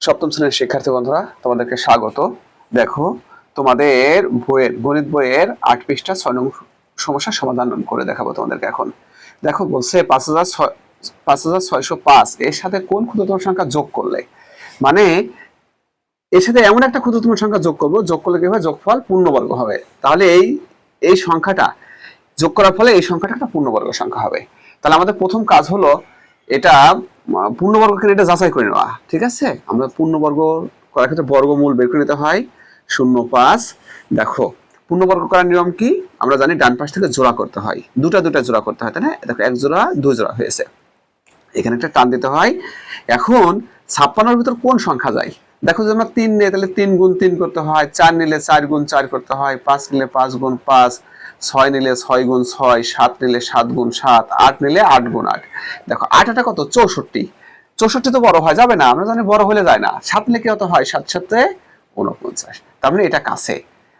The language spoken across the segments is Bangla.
সপ্তম শ্রেণীর শিক্ষার্থী বন্ধুরা, তোমাদেরকে স্বাগত। দেখো, তোমাদের বইয়ের গণিত বইয়ের ৮ পৃষ্ঠা ৬ নং সমস্যার সমাধান করে দেখাবো তোমাদেরকে। এখন দেখো, বলছে ৫,৬০৫ এর সাথে কোন ক্ষুদ্রতম সংখ্যা যোগ করলে, মানে এর সাথে এমন একটা ক্ষুদ্রতম সংখ্যা যোগ করবো, যোগ করলে কি হবে, যোগফল পূর্ণবর্গ হবে। তাহলে এই সংখ্যাটা যোগ করার ফলে এই সংখ্যাটা একটা পূর্ণবর্গ সংখ্যা হবে। তাহলে আমাদের প্রথম কাজ হলো এটা পূর্ণবর্গ কিনা এটা যাচাই করে নেওয়া। ঠিক আছে, আমরা পূর্ণবর্গ করার ক্ষেত্রে বর্গমূল বের করে নিতে হয় 0,5। দেখো, পূর্ণবর্গ করার নিয়ম কি আমরা জানি, ডান পাশ থেকে জোড়া করতে হয়, দুটা জোড়া করতে হয়, তাই না? দেখো, 1 জোড়া 2 জোড়া হয়েছে, এখানে একটা টান দিতে হয়। এখন 56-এর ভিতর কোন সংখ্যা যায়? দেখো, যদি আমরা 3 নিই তাহলে 3 গুণ 3 করতে হয়, 4 নিলে 4 গুণ 4 করতে হয়, 5 নিলে 5 গুণ 5, 6 নিলে 6 গুণ 6, 7 নিলে 7 গুণ 7, 8 নিলে 8 গুণ 8। দেখো, 8 8 কত? 64। 64 তো বড় হয় যাবে না, আমরা জানি বড় হলে যায় না। 7 নিলে কি কত হয়? 7 7 49। তার মানে এটা কাছে।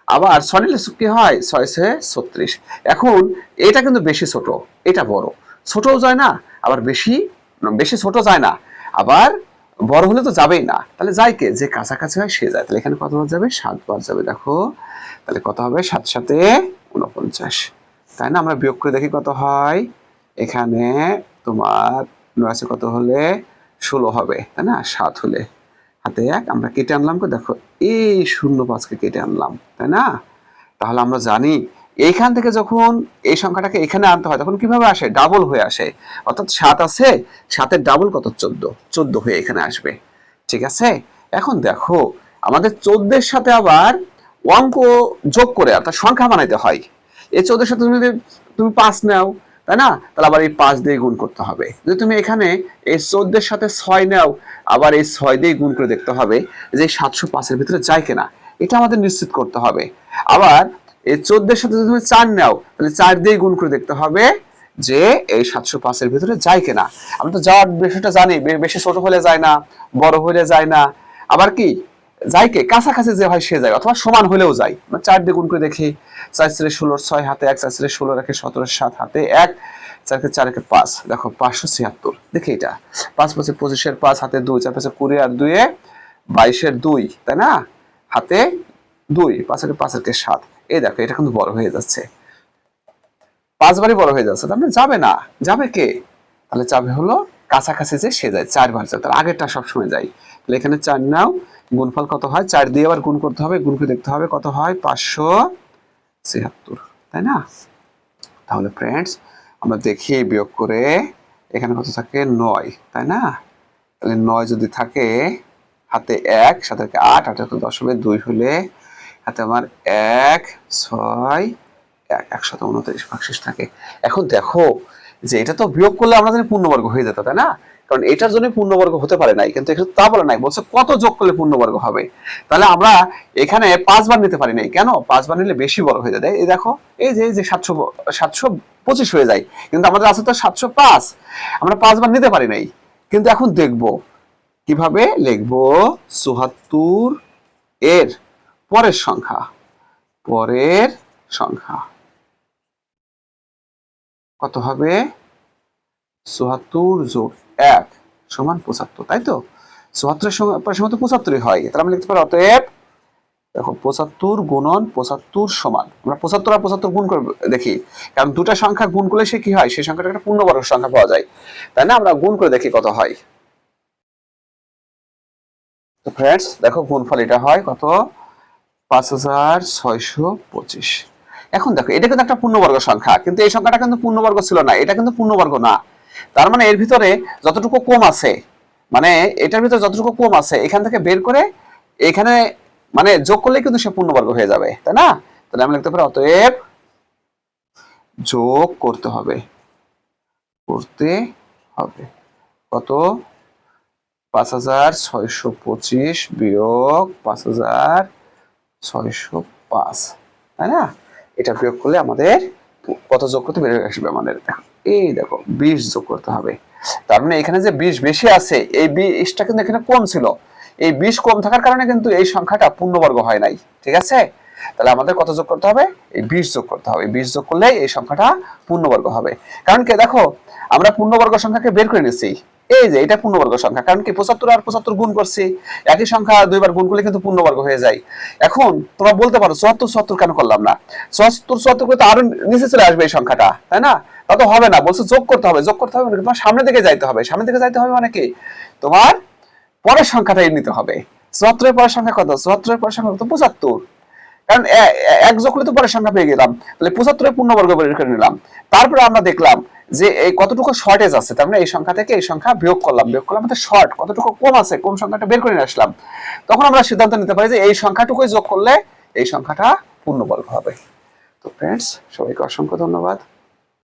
আবার 6 নিলে কি হয়? 6 6 36। এখন এটা কিন্তু বেশি ছোট, এটা বড়। ছোটও যায় না, আবার বেশি ছোট যায় না, আবার বড় হলে তো যাবেই না। তাহলে যায় কে? যে কাছাকাছি হয় সে যায়। তাহলে এখানে কত বার যাবে? 7 বার যাবে। দেখো, তাহলে কত হবে? 7 7 49, তাই না? আমরা বিয়োগ করে দেখি কত হয়। এখানে তোমার 9 কত হলে 16 হবে, তাই না? 7 হলে হাতে 1 আমরা কেটে আনলাম। দেখো, এই 0,5কে কেটে আনলাম, তাই না? তাহলে আমরা জানি এইখান থেকে যখন এই সংখ্যাটাকে এখানে আনতে হয় তখন কিভাবে আসে? ডাবল হয়ে আসে। অর্থাৎ 7 আছে, 7-এর ডাবল কত? 14 হয়ে এখানে আসবে। ঠিক আছে, এখন দেখো, আমাদের 14-এর সাথে আবার অঙ্ক যোগ করে অর্থাৎ সংখ্যা বানাইতে হয়। এই 14-এর সাথে তুমি 5 নাও, তাই না? তাহলে আবার এই 5 দিয়ে গুণ করতে হবে। যদি তুমি এখানে এই 14-এর সাথে 6 নাও, আবার এই 6 দিয়ে গুণ করে দেখতে হবে যে 705-এর ভিতরে যায় কিনা, এটা আমাদের নিশ্চিত করতে হবে। আবার এই 14-এর সাথে যদি তুমি 4 নাও, তাহলে 4 দিয়ে গুণ করে দেখতে হবে যে এই 705-এর ভিতরে যায় কিনা। আমরা তো যাওয়ার বিষয়টা জানি, বেশি ছোট হলে যায় না, বড় হলে যায় না, আবার কি যায় কে? কাছাকাছি যে হয় সে যায়, অথবা সমান হলেও যায়। 4 দিয়ে গুণ করে দেখি, 4 4 16, 6 হাতে 1, 4 4 16 রেখে 17, 7 হাতে 1, 4 4 5। দেখো, 576। দেখি এটা 5 5 25-এর 5 হাতে 2, 4 5 20 আর 2 22-এর 2, তাই না? হাতে 2, 5 5 7। এই দেখো, এটা কিন্তু বড় হয়ে যাচ্ছে, 5 বারই বড় হয়ে যাচ্ছে। তার মানে যাবে না, যাবে কে? তাহলে যাবে হলো কাছাকাছি যে সে যায়, 4 বার যায়। তার আগেরটা সবসময় যায়। তাহলে এখানে 4 নাও, গুণফল কত হয়? 4 দিয়ে আবার গুণ করতে হবে, গুণ করে দেখতে হবে কত হয়? 576, তাই না? তাহলে ফ্রেন্ডস, আমরা দেখি বিয়োগ করে এখানে কত থাকে? 9, তাই না? তাহলে 9 যদি থাকে, হাতে 1, সাথে 8, 8 10 হবে, 2 হলে হাতে আমার 1 6 129 ভাগশেষ থাকে। এখন দেখো যে এটা তো বিয়োগ করলে আমরা জানি পূর্ণবর্গ হয়ে যেত, তাই না? কারণ এটার জন্য পূর্ণবর্গ হতে পারে নাই, কিন্তু এখানে তা বলে নাই, বলছে কত যোগ করলে পূর্ণবর্গ হবে। তাহলে আমরা এখানে 5 বার নিতে পারি নাই। কেন? 5 বার নিলে বেশি বড় হয়ে যায়। এই দেখো, এই যে 725 হয়ে যায়, কিন্তু আমাদের আছে তো 705, আমরা 5 বার নিতে পারি নাই। কিন্তু এখন দেখব কিভাবে লিখবো। 74 এর পরের সংখ্যা কত হবে? 74 যোগ 1 সমান 75, তাই তো? 74-এর সমান তো 75-ই হয়। তাহলে আমরা লিখতে পারি অতএব, দেখো, 75 গুণন 75 সমান, আমরা 75 আর 75 গুণ করে দেখি, কারণ দুটা সংখ্যা গুণ করলে সে কি হয়? সেই সংখ্যাটা একটা পূর্ণবর্গ সংখ্যা পাওয়া যায়, তাই না? আমরা গুণ করে দেখি কত হয়। তো ফ্রেন্ডস, দেখো, গুণফল এটা হয় কত? 5625। এখন দেখো, এটা কিন্তু একটা পূর্ণবর্গ সংখ্যা, কিন্তু এই সংখ্যাটা কিন্তু পূর্ণবর্গ ছিল না, এটা কিন্তু পূর্ণবর্গ না। তার মানে এর ভিতরে যতটুকু কম আছে, মানে এটার ভিতরে যতটুকু কম আছে এখান থেকে বের করে এখানে মানে যোগ করলে কিন্তু সে পূর্ণবর্গ হয়ে যাবে, তাই না? তাহলে আমি লিখতে পারি অতএব যোগ করতে হবে কত? 5625 বিয়োগ 5605, তাই না? এটা বিয়োগ করলে আমাদের কত যোগ করতে বের হয়ে আসবে আমাদের? দেখো, এই দেখো, 20 যোগ করতে হবে। তার মানে এখানে যে 20 বেশি আছে, এই 20টা কিন্তু এখানে কম ছিল। এই 20 কম থাকার কারণে কিন্তু এই সংখ্যাটা পূর্ণবর্গ হয় নাই। ঠিক আছে? তাহলে আমাদের কত যোগ করতে হবে? এই 20 যোগ করতে হবে। 20 যোগ করলে এই সংখ্যাটা পূর্ণবর্গ হবে। কারণ কি দেখো, আমরা পূর্ণবর্গ সংখ্যাকে বের করে নিয়েছি, এই যে এটা পূর্ণবর্গ সংখ্যা। কারণ কি 75 আর 75 গুণ করছি, একই সংখ্যা দুইবার গুণ করলে কিন্তু পূর্ণবর্গ হয়ে যায়। এখন তোমরা বলতে পারো 74 74 কেন করলাম না? 74 74 করে তো আরো নিচে চলে আসবে এই সংখ্যাটা, তাই না? তা তো হবে না, বলছে যোগ করতে হবে। যোগ করতে হবে মানে তোমার সামনের দিকে যাইতে হবে। সামনের দিকে যাইতে হবে মানে কি, তোমার পরের সংখ্যাটাই নিতে হবে। 74 এর পরের সংখ্যা কত? 74 এর পরের সংখ্যা কত? 75। কারণ এক যোগ করলে তো পরের সংখ্যা পেয়ে গেলাম, তাহলে 75 এর পূর্ণবর্গ বের করে নিলাম। তারপরে আমরা দেখলাম যে এই কতটুকু শর্টেজ আছে, তার মানে এই সংখ্যা থেকে এই সংখ্যা বিয়োগ করলাম, আমাদের শর্ট কতটুকু কম আছে, কম সংখ্যাটা বের করে নিয়ে আসলাম। তখন আমরা সিদ্ধান্ত নিতে পারি যে এই সংখ্যাটুকুই যোগ করলে এই সংখ্যাটা পূর্ণবর্গ হবে। তো ফ্রেন্ডস, সবাইকে অসংখ্য ধন্যবাদ।